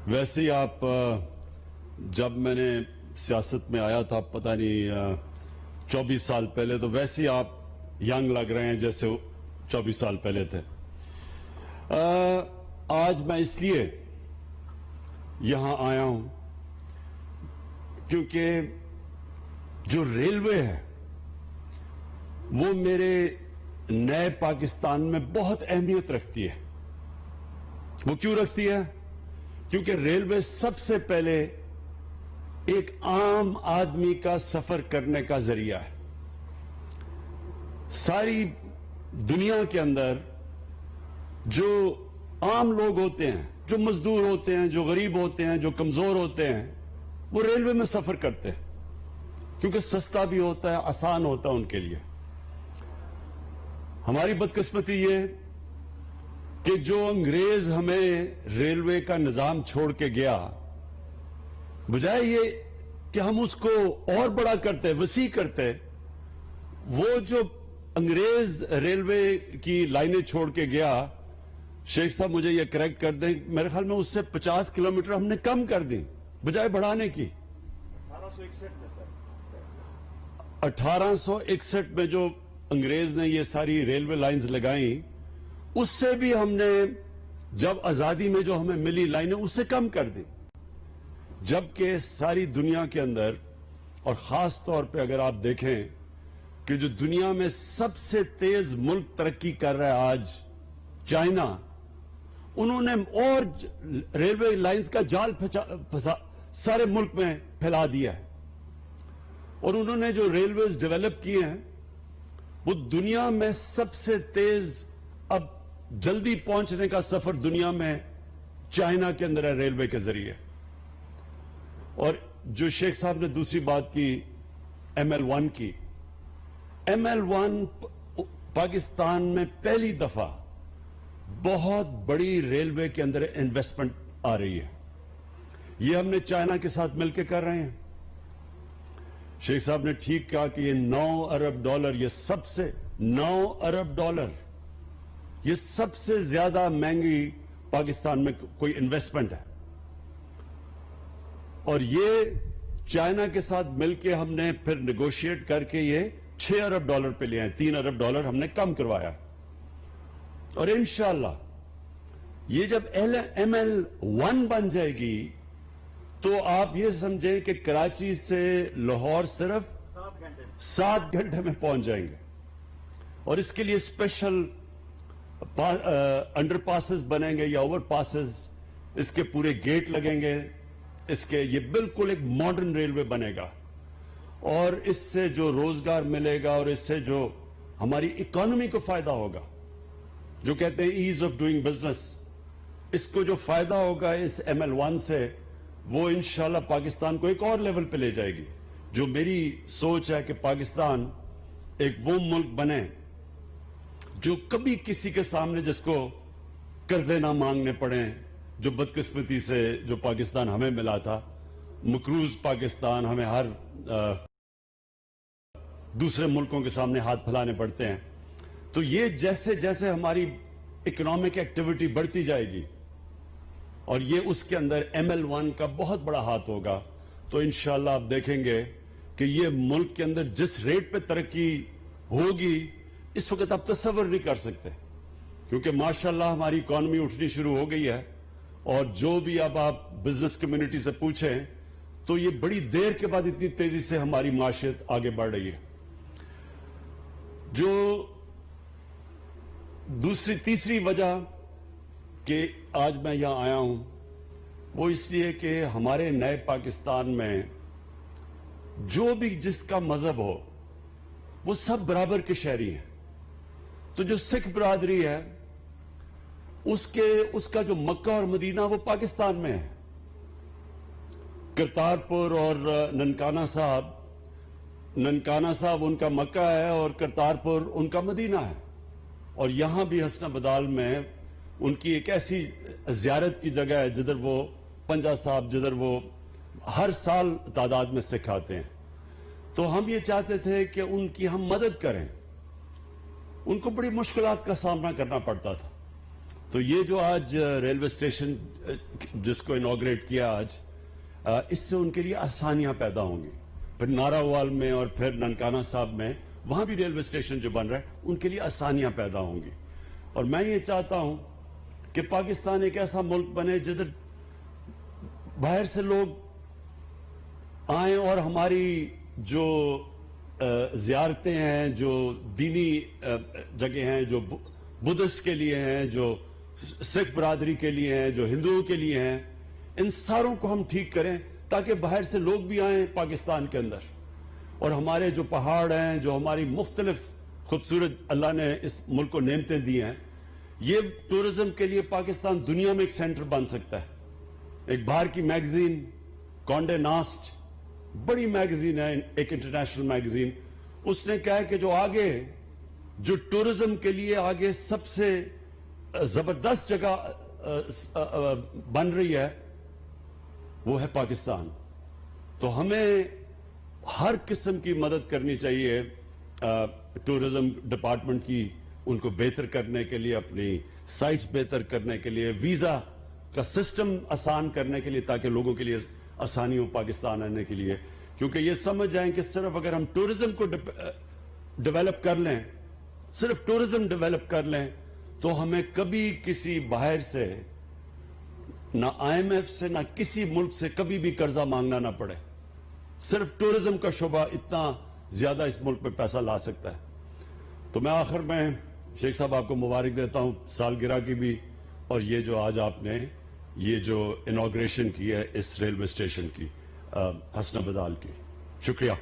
वैसे ही आप जब मैंने सियासत में आया था पता नहीं 24 साल पहले, तो वैसे ही आप यंग लग रहे हैं जैसे 24 साल पहले थे। आज मैं इसलिए यहां आया हूं क्योंकि जो रेलवे है वो मेरे नए पाकिस्तान में बहुत अहमियत रखती है। वो क्यों रखती है? क्योंकि रेलवे सबसे पहले एक आम आदमी का सफर करने का जरिया है। सारी दुनिया के अंदर जो आम लोग होते हैं, जो मजदूर होते हैं, जो गरीब होते हैं, जो कमजोर होते हैं, वो रेलवे में सफर करते हैं क्योंकि सस्ता भी होता है, आसान होता है उनके लिए। हमारी बदकिस्मती ये कि जो अंग्रेज हमें रेलवे का निजाम छोड़ के गया, बजाय ये कि हम उसको और बड़ा करते, वसी करते, वो जो अंग्रेज रेलवे की लाइनें छोड़ के गया, शेख साहब मुझे ये करेक्ट कर दें, मेरे ख्याल में उससे 50 किलोमीटर हमने कम कर दी बजाय बढ़ाने की। 1861 में जो अंग्रेज ने ये सारी रेलवे लाइंस लगाई, उससे भी हमने जब आजादी में जो हमें मिली लाइनें उससे कम कर दी। जबकि सारी दुनिया के अंदर, और खास तौर पे अगर आप देखें कि जो दुनिया में सबसे तेज मुल्क तरक्की कर रहा है आज, चाइना, उन्होंने और रेलवे लाइंस का जाल सारे मुल्क में फैला दिया है। और उन्होंने जो रेलवेज डेवलप किए हैं वो दुनिया में सबसे तेज, अब जल्दी पहुंचने का सफर दुनिया में चाइना के अंदर है रेलवे के जरिए। और जो शेख साहब ने दूसरी बात की ML1 की, ML1 पाकिस्तान में पहली दफा बहुत बड़ी रेलवे के अंदर इन्वेस्टमेंट आ रही है। ये हमने चाइना के साथ मिलकर कर रहे हैं। शेख साहब ने ठीक कहा कि ये 9 अरब डॉलर, ये सबसे 9 अरब डॉलर, ये सबसे ज्यादा महंगी पाकिस्तान में कोई इन्वेस्टमेंट है। और ये चाइना के साथ मिलकर हमने फिर नेगोशिएट करके ये 6 अरब डॉलर पे लिए हैं। 3 अरब डॉलर हमने कम करवाया। और इंशाअल्लाह ये जब ML1 बन जाएगी तो आप ये समझें कि कराची से लाहौर सिर्फ 7 घंटे में पहुंच जाएंगे। और इसके लिए स्पेशल अंडरपासेस बनेंगे या ओवरपासेस, इसके पूरे गेट लगेंगे, इसके ये बिल्कुल एक मॉडर्न रेलवे बनेगा। और इससे जो रोजगार मिलेगा और इससे जो हमारी इकोनॉमी को फायदा होगा, जो कहते हैं ईज ऑफ डूइंग बिजनेस, इसको जो फायदा होगा इस ML1 से, वो इंशाल्लाह पाकिस्तान को एक और लेवल पे ले जाएगी। जो मेरी सोच है कि पाकिस्तान एक वो मुल्क बने जो कभी किसी के सामने जिसको कर्जे ना मांगने पड़े, जो बदकिस्मती से जो पाकिस्तान हमें मिला था, मकरूज पाकिस्तान, हमें हर दूसरे मुल्कों के सामने हाथ फैलाने पड़ते हैं। तो ये जैसे जैसे हमारी इकोनॉमिक एक्टिविटी बढ़ती जाएगी और ये उसके अंदर ML1 का बहुत बड़ा हाथ होगा, तो इंशाअल्लाह आप देखेंगे कि ये मुल्क के अंदर जिस रेट पे तरक्की होगी इस वक्त आप तस्वर नहीं कर सकते, क्योंकि माशाअल्लाह हमारी इकोनॉमी उठनी शुरू हो गई है। और जो भी अब आप बिजनेस कम्युनिटी से पूछें तो ये बड़ी देर के बाद इतनी तेजी से हमारी माशियत आगे बढ़ रही है। जो तीसरी वजह कि आज मैं यहां आया हूं वो इसलिए कि हमारे नए पाकिस्तान में जो भी जिसका मजहब हो वो सब बराबर के शहरी हैं। तो जो सिख बरादरी है उसका जो मक्का और मदीना वो पाकिस्तान में है। करतारपुर और ननकाना साहब उनका मक्का है और करतारपुर उनका मदीना है। और यहां भी हसन बदाल में उनकी एक ऐसी जियारत की जगह है जिधर वो पंजा साहब, जिधर वो हर साल तादाद में सिख आते हैं। तो हम ये चाहते थे कि उनकी हम मदद करें। उनको बड़ी मुश्किलात का सामना करना पड़ता था, تو یہ جو آج ریلوے اسٹیشن جس کو انوگریٹ کیا آج، اس سے ان کے لیے آسانیاں پیدا ہوں گی. پھر ناراوال میں اور پھر ننکانہ صاحب میں وہاں بھی ریلوے اسٹیشن جو بن رہا ہے ان کے لیے آسانیاں پیدا ہوں گی. اور میں یہ چاہتا ہوں کہ پاکستان ایک ایسا ملک بنے جدھر باہر سے لوگ آئیں اور ہماری جو زیارتیں ہیں، جو دینی جگہ ہیں، جو بدھسٹ کے لیے ہیں، جو سکھ برادری کے لیے ہیں، جو ہندوؤں کے لیے ہیں، ان ساروں کو ہم ٹھیک کریں تاکہ باہر سے لوگ بھی آئیں پاکستان کے اندر. اور ہمارے جو پہاڑ ہیں، جو ہماری مختلف خوبصورت اللہ نے اس ملک کو نعمتیں دی ہیں، یہ ٹورزم کے لیے پاکستان دنیا میں ایک سینٹر بن سکتا ہے. ایک باہر کی میگزین کانڈے ناسٹ، بڑی میگزین ہے، ایک انٹرنیشنل میگزین، اس نے کہا ہے کہ جو ٹورزم کے لیے آگے سب سے زبردست جگہ بن رہی ہے وہ ہے پاکستان. تو ہمیں ہر قسم کی مدد کرنی چاہیے ٹورزم ڈپارٹمنٹ کی، ان کو بہتر کرنے کے لیے، اپنی سائٹس بہتر کرنے کے لیے، ویزا کا سسٹم آسان کرنے کے لیے تاکہ لوگوں کے لیے آسانی ہو پاکستان آنے کے لیے. کیونکہ یہ سمجھ جائیں کہ صرف اگر ہم ٹورزم کو ڈیولپ کر لیں، صرف ٹورزم ڈیولپ کر لیں، تو ہمیں کبھی کسی باہر سے، نہ IMF سے، نہ کسی ملک سے کبھی بھی قرضہ مانگنا نہ پڑے. صرف ٹورزم کا شعبہ اتنا زیادہ اس ملک پہ پیسہ لا سکتا ہے. تو میں آخر میں شیخ صاحب آپ کو مبارک دیتا ہوں سالگرہ کی بھی، اور یہ جو آج آپ نے یہ جو انوگریشن کی ہے اس ریلوے اسٹیشن کی، حسن بدال کی. شکریہ.